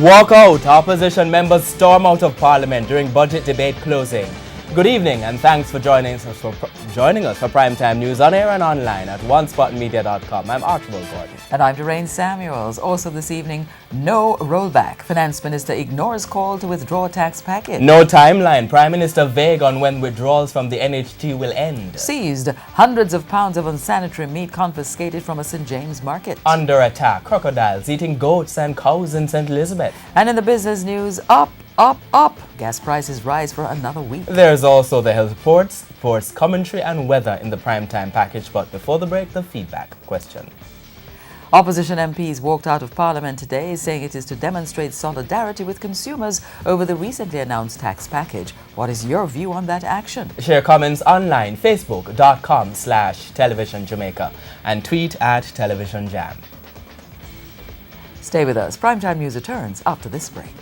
Walk out. Opposition members storm out of Parliament during budget debate closing. Good evening and thanks for joining us for Primetime News on air and online at onespotmedia.com. I'm Archibald Gordon. And I'm Doreen Samuels. Also this evening, no rollback. Finance Minister ignores call to withdraw tax package. No timeline. Prime Minister vague on when withdrawals from the NHT will end. Seized. Hundreds of pounds of unsanitary meat confiscated from a St. James market. Under attack. Crocodiles eating goats and cows in St. Elizabeth. And in the business news, up. Gas prices rise for another week. There's also the health reports, sports commentary and weather in the primetime package. But before the break, the feedback question. Opposition MPs walked out of Parliament today saying it is to demonstrate solidarity with consumers over the recently announced tax package. What is your view on that action? Share comments online, facebook.com/Television Jamaica and tweet at Television Jam. Stay with us. Primetime News returns after this break.